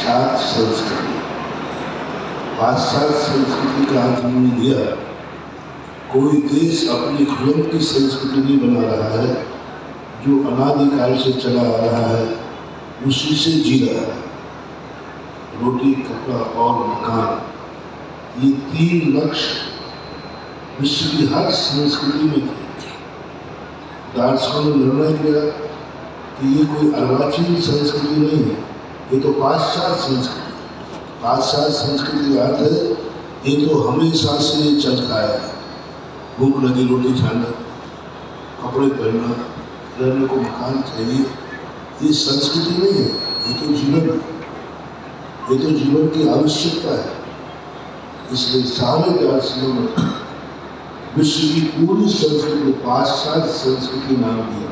पाश्चात्य संस्कृति। पाश्चात्य संस्कृति का अर्थ हमने दिया, कोई देश अपनी खुद की संस्कृति नहीं बना रहा है, जो अनादिकाल से चला आ रहा है उसी से जी रहा है। रोटी, कपड़ा और मकान, ये 3 लक्ष्य विश्व की हर संस्कृति में थे। दार्शनिकों ने निर्णय किया कि ये कोई अर्वाचीन संस्कृति नहीं है, ये तो पाश्चात्य संस्कृति। पाश्चात्य संस्कृति का अर्थ है ये तो हमेशा से चलता आया है। भूख लगी रोटी खाना, कपड़े पहनना, रहने को मकान चाहिए, ये संस्कृति नहीं है, ये तो जीवन है, ये तो जीवन की आवश्यकता है। इसलिए सारे दार्शनिकों ने विश्व की पूरी संस्कृति को पाश्चात्य संस्कृति नाम दिया।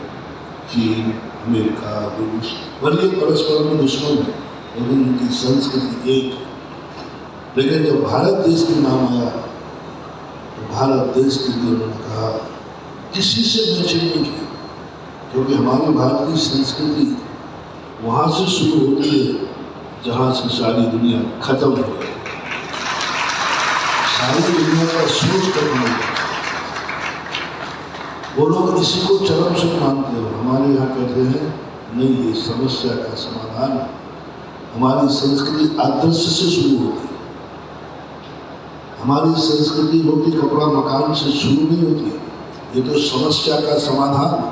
चीन, अमेरिका, रूस, भले परस्पर में दुश्मन है, लेकिन उनकी संस्कृति एक। लेकिन जब भारत देश के नाम आया तो भारत देश के लिए उन्होंने कहा किसी से मैचिंग नहीं की, क्योंकि हमारी भारतीय संस्कृति वहाँ से शुरू होती है जहाँ से सारी दुनिया खत्म हो गई। सारी दुनिया का सोच खत्म हो गया। वो लोग इसी को चरम सुख मानते हो। हमारे यहाँ कहते हैं नहीं, ये समस्या का समाधान है। हमारी संस्कृति आदर्श से शुरू होती है। हमारी संस्कृति रोटी, कपड़ा, मकान से शुरू नहीं होती, ये तो समस्या का समाधान है।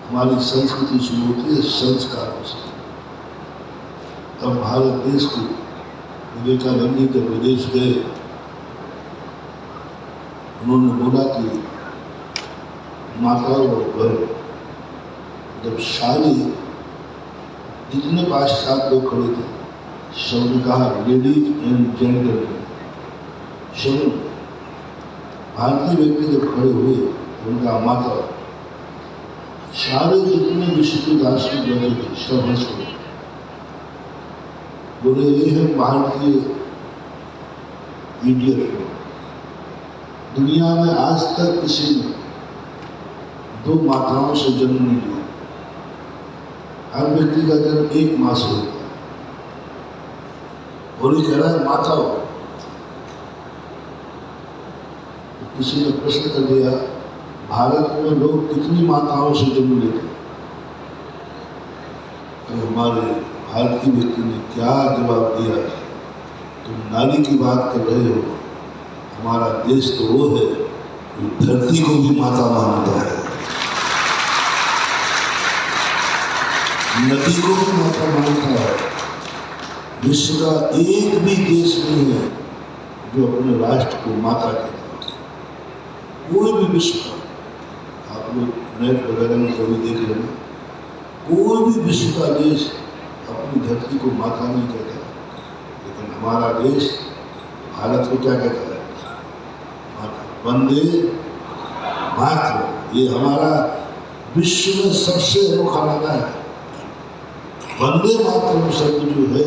हमारी संस्कृति शुरू होती है संस्कारों से। तब भारत देश को विवेकानंद जी जब विदेश गए, उन्होंने बोला कि माता और बहन, जब सारे जितने पाश्चात्य लोग खड़े थे, सबने कहा लेडीज एंड जेंटलमैन। सब भारतीय व्यक्ति जब खड़े हुए तो उनका माता, सारे जितने विश्व के दार्शनिक बैठे थे सब हंस गए, बोले ये है भारतीय इडियट। दुनिया में आज तक किसी ने 2 माताओं से जन्म नहीं लिया। हर व्यक्ति का जन्म 1 माँ से होता है। और ये कह रहा है माता हो। तो किसी ने प्रश्न कर दिया, भारत में लोग कितनी माताओं से जन्म लेते हैं? तो हमारे भारतीय व्यक्ति ने क्या जवाब दिया, तुम नारी की बात कर रहे हो, हमारा देश तो वो है जो धरती को भी माता मानता है, नदी को भी माता मानता है। विश्व का एक भी देश नहीं है जो अपने राष्ट्र को माता कहता है। कोई भी विश्व का, आप लोग नेट वगैरह में कभी देख लेना, कोई भी विश्व का देश अपनी धरती को माता नहीं कहता। लेकिन हमारा देश भारत को क्या कहता है? माता। वंदे मातरम, ये हमारा विश्व में सबसे अनोखा नारा है। वंदे मातरम शब्द जो है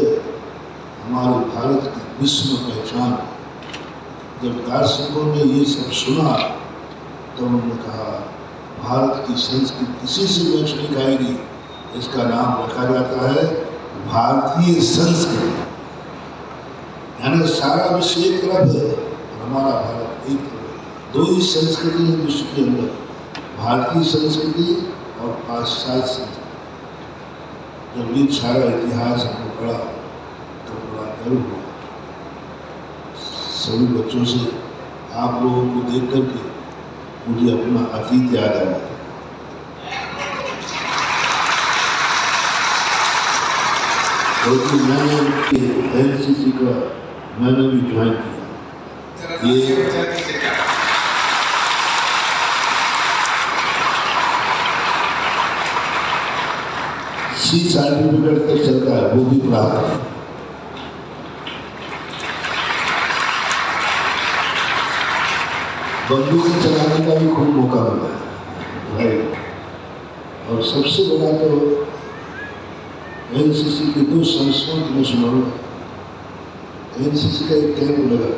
हमारे भारत की विश्व में पहचान। जब दार्शनिकों ने ये सब सुना तो उन्होंने कहा भारत की संस्कृति किसी से मैच नहीं खाएगी, इसका नाम रखा जाता है भारतीय संस्कृति। यानी सारा विश्व एक तरफ है और हमारा भारत एक तरफ। 2 ही संस्कृति है विश्व के अंदर, भारतीय संस्कृति और पाश्चात्य संस्कृति। जब ये सारा इतिहास हमने पढ़ा तो बड़ा गर्व हुआ। सभी बच्चों से आप लोगों को देख करके मुझे अपना अतीत याद आया। क्योंकि मैंने एनसीसी का मैंने भी ज्वाइन किया। ये सी सर्टिफिकेट तक चलता है, वो भी प्राप्त है। बंदूक चलाने का भी खूब मौका मिला है। और सबसे बड़ा तो एनसीसी के 2 संस्करण में सुनाऊंगा। एनसीसी का एक कैंप लगा,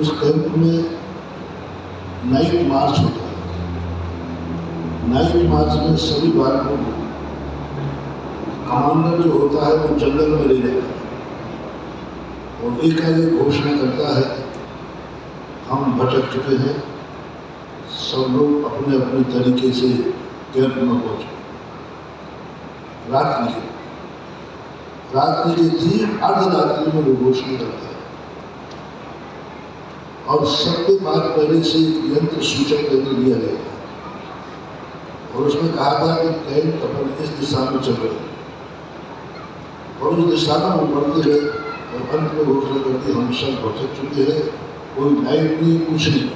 उस कैंप में नाइट मार्च होता है। नाइट मार्च में सभी बालकों को कमांडर जो होता है वो जंगल में ले जाता है और एकाएक घोषणा करता है, हम भटक चुके हैं, सब लोग अपने अपने तरीके से कैंप में पहुंचे। रात्रि के ठीक अर्धरात्रि में वो घोषणा करता है और सबके पास पहले से यंत्र सूचक यंत्र दिया गया था और उसमें कहा था कि टैंक अपन इस दिशा में चल रहे हैं और उस दिशा में वो बढ़ते गए और अंत में घोषणा करती, हम सब भटक चुके हैं, कोई लाइट नहीं, कुछ नहीं,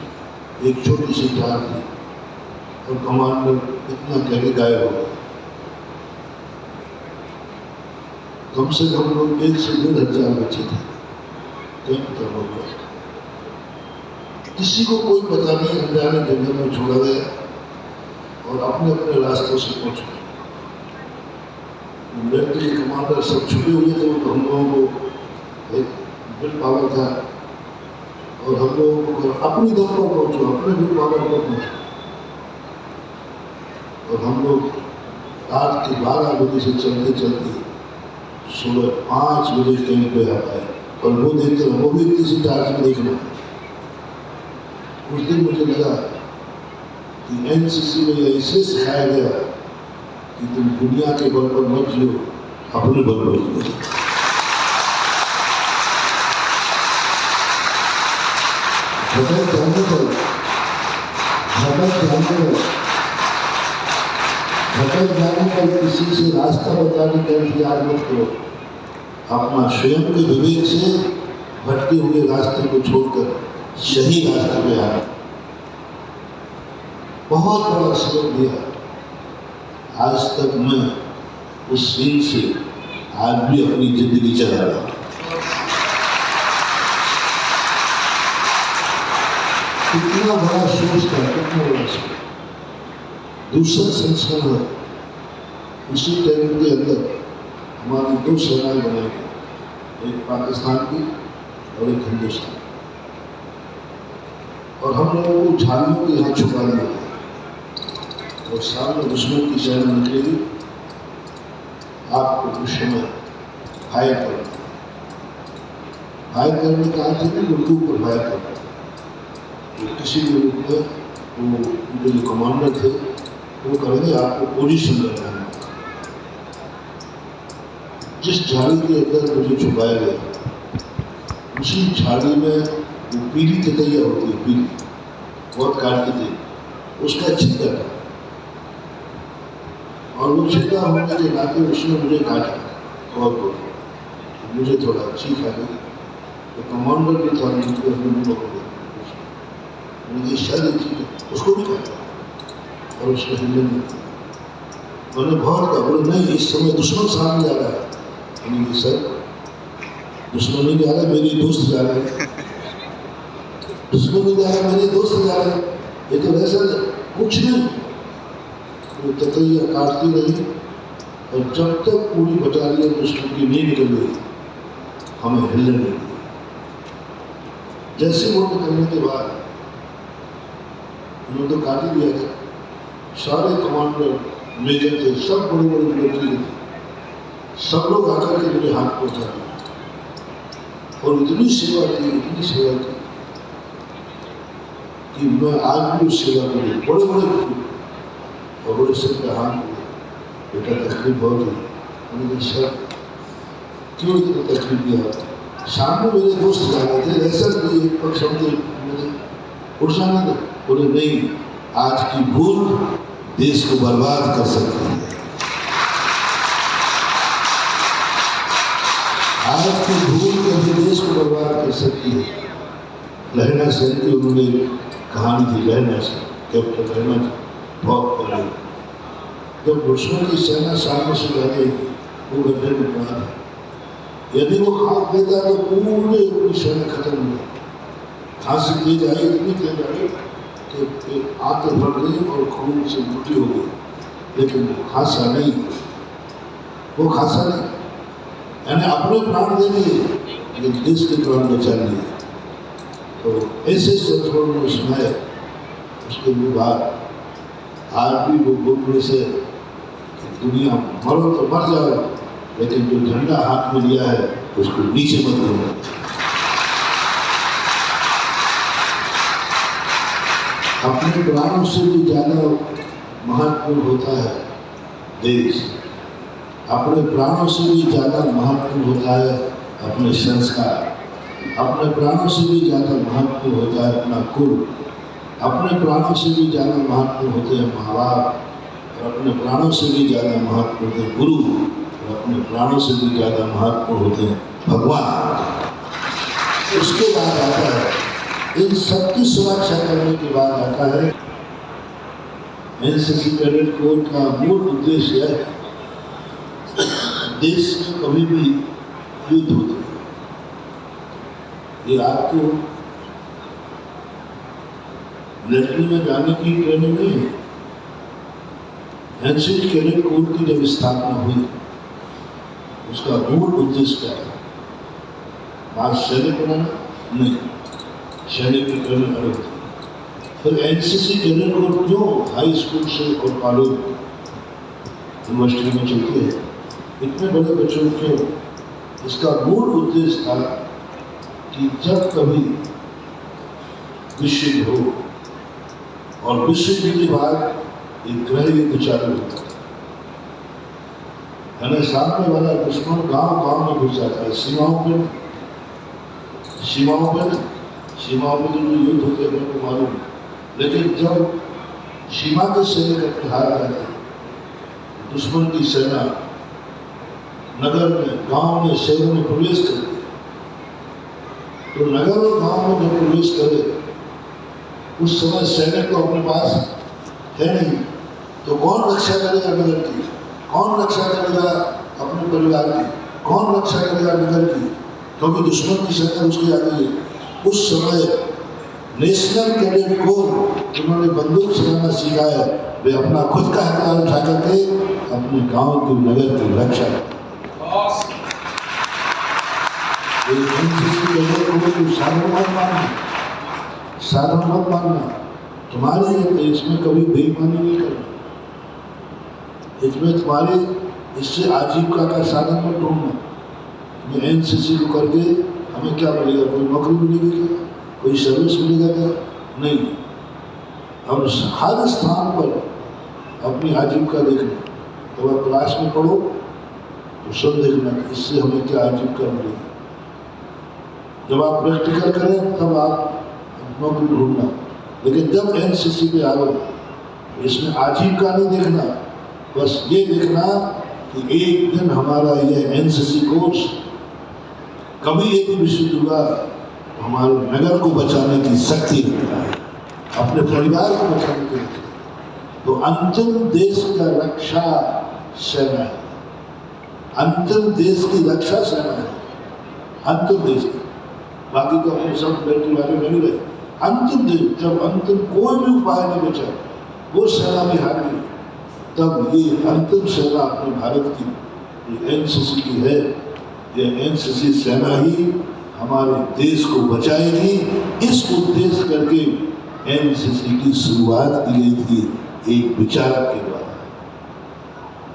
एक छोटी सी कार थी और कमांडर इतना कह के गायब हो गया। कम से कम लोग 1 से 1.5 हजार बच्चे थे, कैंप खत्म हो गया। किसी को कोई पता नहीं, अनजाने जंगल में छोड़ा गया और अपने अपने रास्तों से पहुंच गए। मिलिट्री के कमांडर सब छुपे हुए थे, तो हम लोगों को एक विल पावर था और हम लोगों को अपनी दम पर पहुंचो, अपने विल पावर पर पहुंचो और हम लोग रात के 12 बजे से चलते चलते सुबह 5 बजे कैंप पे आ पाए और वो देखते वो भी किसी चार्ज में देखना। उस दिन मुझे लगा कि एनसीसी में यह ऐसे सिखाया गया कि तुम दुनिया के बल पर मत जियो, अपने बल पर जियो। भटक जाने पर किसी से रास्ता बताने का इंतजार मत करो, अपना स्वयं के विवेक से भटके हुए रास्ते को छोड़कर सही रास्ते पे आए। बहुत बड़ा सबक दिया। आज तक मैं उस सीन से आज भी अपनी जिंदगी चला रहा हूँ। कितना बड़ा सोच था, कितना बड़ा सोच। दूसरा संस्करण है, उसी टाइम के अंदर हमारी 2 सेनाएं बनाई गई, एक पाकिस्तान की और एक हिंदुस्तान, और हम लोगों को झाड़ियों के यहाँ छुपा दिया और सामने दुश्मन की सेना निकलेगी, आपको उस समय फायर करना। फायर करने का अर्थ है कि उर्दू पर फायर करना। तो किसी भी रूप में वो जो कमांडर थे वो करेंगे, आपको पोजीशन लगाना है। जिस झाड़ी के अंदर मुझे छुपाया गया, उसी झाड़ी में वो पीली ततैया होती है, पीली बहुत काटती थी, उसका छिक्का था और वो छिक्का होने के नाते उसने मुझे काटा और मुझे थोड़ा चीख आ गई। तो कमांडर भी था, मुझको अपने मुँह पकड़ लिया, मुझे शायद चीख उसको भी काटा और उसने हिलने नहीं दिया। मैंने बहुत कहा, बोले नहीं, इस समय दुश्मन सामने जा रहा है। मैंने सर, दुश्मन नहीं जा रहा, मेरे दोस्त जा रहे हैं। दुश्मन नहीं जा रहा, मेरे दोस्त जा रहे हैं। ये तो वैसा कुछ नहीं। वो ततैया काटती रही और जब तक पूरी बटालियन दुश्मन की नहीं निकल गई, हमें हिलने नहीं दिया। जैसे वो निकलने के बाद उन्होंने तो काट ही दिया था। सारे कमांडर मेजर थे, सब बड़े बड़े मिलिट्री थे, सब लोग आकर के मेरे हाथ पहुंचा दिए और इतनी सेवा की कि मैं आज भी उस सेवा को बड़े बड़े और बड़े सिर पे हाथ हुए, बेटा तकलीफ बहुत हुई। मैंने कहा सर क्यों इतना तकलीफ दिया? सामने मेरे दोस्त जा रहे थे, ऐसा नहीं एक पक्ष हमने उठ जाना था। बोले नहीं, आज की भूल देश को बर्बाद कर सकती है। आज की भूल कभी देश को बर्बाद कर सकती है। लहना सेन की उन्होंने कहानी थी, लहना सेन, कैप्टन लहना बहुत पहले जब दुश्मन की सेना सामने से जा रही थी, वो गड्ढे में पड़ा था। यदि वो हाथ देता तो पूरे अपनी सेना खत्म हो गई। खांसी तेज आई, इतनी तेज आई कि आंखें फट गई और खून से उल्टी हो गई, लेकिन वो खांसा नहीं, यानी अपने प्राण दे दिए लेकिन देश के प्राण बचा लिए। तो ऐसे संतों ने सुनाए, उसके बाद आज भी वो बोलने से दुनिया मरो तो मर जाओ, लेकिन जो झंडा हाथ में लिया है उसको नीचे मत करो। अपने प्राणों से भी ज्यादा महत्वपूर्ण होता है देश, अपने प्राणों से भी ज्यादा महत्वपूर्ण होता है अपने संस्कार, अपने प्राणों से भी ज्यादा महत्वपूर्ण होता है अपना कुल, अपने प्राणों से भी ज्यादा महत्वपूर्ण होते हैं माँ बाप, और अपने प्राणों से भी ज्यादा महत्वपूर्ण होते हैं गुरु, और अपने प्राणों से भी ज्यादा महत्वपूर्ण होते हैं भगवान। उसके बाद आता है इन सबकी सुरक्षा करने के बाद आता है एनसीसी कैडेट कोर का मूल उद्देश्य है देश में कभी भी युद्ध होते हैं। ये आपको लड़ने में जाने की ट्रेनिंग नहीं है। एनसीसी कैडेट कोर की जब स्थापना हुई उसका मूल उद्देश्य क्या था? बात सैनिक बनाना नहीं, सैनिक की ट्रेनिंग अलग थी। फिर एनसीसी कैडेट कोर क्यों हाई स्कूल से और कॉलेज यूनिवर्सिटी में चलती है, इतने बड़े बच्चों क्यों? इसका मूल उद्देश्य था कि जब कभी विश्व युद्ध हो और विश्व युद्ध के बाद एक गृह युद्ध चालू होता है, यानी सामने वाला दुश्मन गांव में घुस जाता है, सीमाओं पे तो जो युद्ध होते हैं मेरे को मालूम है, लेकिन जब सीमा के सैनिक अपने हार जाते हैं, दुश्मन की सेना नगर में, गांव में, शहरों में प्रवेश करती है, तो नगर और गांव में जब प्रवेश करे उस समय सैनिक तो अपने पास है नहीं, तो कौन रक्षा करेगा नगर की? कौन रक्षा करेगा अपने परिवार की? कौन रक्षा करेगा नगर की? क्योंकि दुश्मन की सेना उसके आगे है। उस समय नेशनल कैडेट कोर जिन्होंने बंदूक चलाना सीखा है, वे अपना खुद का हथियार उठा करके अपने गांव की, नगर की रक्षा करें। साधन मत मानना, तुम्हारे देश में कभी बेईमानी नहीं करना, इसमें तुम्हारे इससे आजीविका का साधन मत ढूंढना। मैं एनसीसी को करके हमें क्या मिलेगा? कोई नौकरी मिलेगी क्या? कोई सर्विस मिलेगा क्या? नहीं। हम हर स्थान पर अपनी आजीविका देखना। जब आप क्लास में पढ़ो तो सब देखना कि इससे हमें क्या आजीविका मिलेगी। जब आप प्रैक्टिकल करें तब आप नौकरी ढूंढना, लेकिन जब एनसीसी पे आओ इसमें आजीविका नहीं देखना, बस ये देखना कि एक दिन हमारा यह एनसीसी कोर्स कभी एक विश्व होगा तो हमारे नगर को बचाने की शक्ति रखता है, अपने परिवार को बचाने की शक्ति। तो अंतिम देश का रक्षा सेना है, अंतिम देश की रक्षा सेना है, अंतिम देश की। बाकी तो अपने सब बेटी वाले नहीं रहे। अंतिम देश, जब अंतिम कोई भी उपाय नहीं बचा, वो सेना भी हार गई, तब ये अंतिम सेना अपने भारत की एनसीसी की है। ये एनसीसी सेना ही हमारे देश को बचाएगी। इस उद्देश्य करके एनसीसी की शुरुआत की गई थी एक विचारक के द्वारा।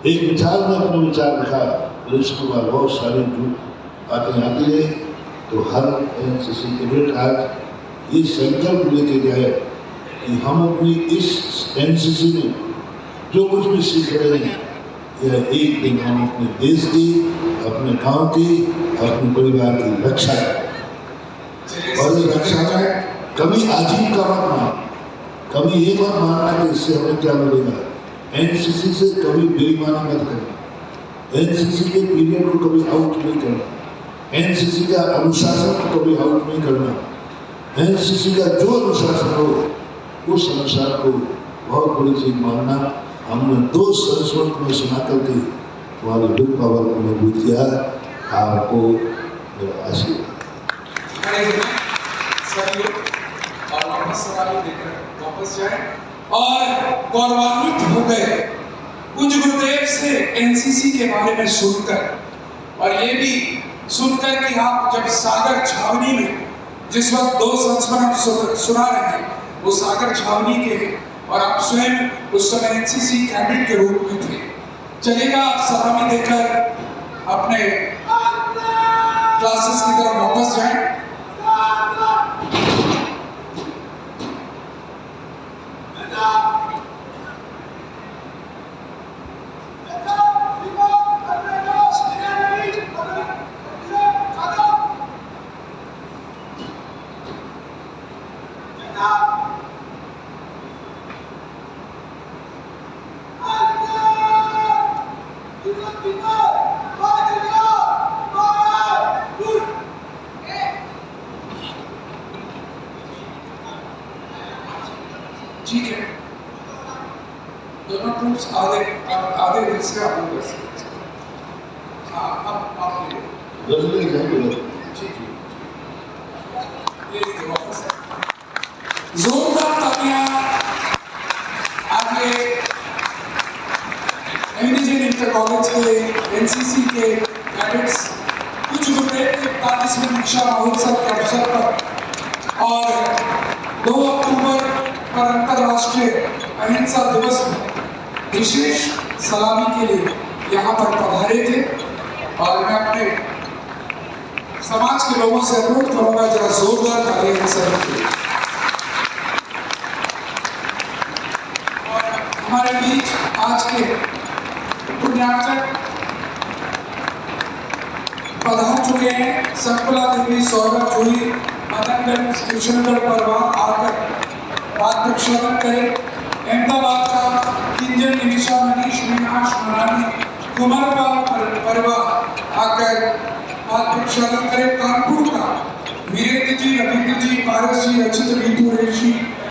एक विचार ने अपना विचार रखा, फिर इसके बाद बहुत सारी बातें आती है। तो हर एनसीसी कैडेट आज ये संकल्प लेके गए कि हम अपनी इस एनसीसी में जो कुछ भी सीख रहे हैं, यह एक दिन हम अपने देश की, अपने गांव की, अपने परिवार की रक्षा करें। और ये रक्षा में कभी आजीविका मत मानना, कभी ये मत मानना कि इससे हमें क्या मिलेगा। एनसीसी से कभी बेईमानी मत करना, एनसीसी के पीरियड को कभी आउट नहीं करना, एनसीसी का अनुशासन को कभी आउट नहीं करना। एनसीसी का जो अनुशासन हो उस अनुसार को बहुत बड़ी चीज मानना। हमने 2 सरस्वत में सुना करके तुम्हारी बिग पावर को मजबूत किया। आपको मेरा आशीर्वाद। और वापस सवाल देकर वापस जाए और गौरवान्वित हो गए पूज्य गुरुदेव से एनसीसी के बारे में सुनकर, और ये भी सुनकर कि आप जब सागर छावनी में जिस वक्त 2 संस्मरण सुना रहे हैं वो सागर छावनी के हैं और आप स्वयं उस समय एनसीसी कैडेट के रूप में थे। चलेगा आप सलामी देकर अपने क्लासेस की तरफ वापस जाएं। ठीक है, दोनों ट्रूप्स आधे दिल से आगे बढ़ सकते हैं। हाँ, अब आप ले लो। रजनी जाएंगे ठीक है, ले लीजिए वापस। जोरदार तालियां आगे इंडियन इंटर कॉलेज के एनसीसी के कैडेट्स कुछ गुरुदेव के 41वें दीक्षा महोत्सव के अवसर पर और 2 अक्टूबर पर अंतर्राष्ट्रीय अहिंसा दिवस में विशेष सलामी के लिए यहाँ पर पधारे थे। और मैं अपने समाज के लोगों से अनुरोध करूंगा जरा जोरदार तालियां सर। और हमारे बीच आज के पुण्यार्चक पधार चुके हैं। संकुला देवी, सौरभ जोई, मदनगंज, किशनगढ़ परवार आकर बात प्रक्षालन करें। अहमदाबाद का किंजल, निमिषा, मनीष, मीनाश, मनाली, कुमारपाल परवा आकर बात प्रक्षालन करें। कानपुर का वीरेंद्र जी, रविंद्र जी, पारस जी, रचित, रीतू, ऋषि,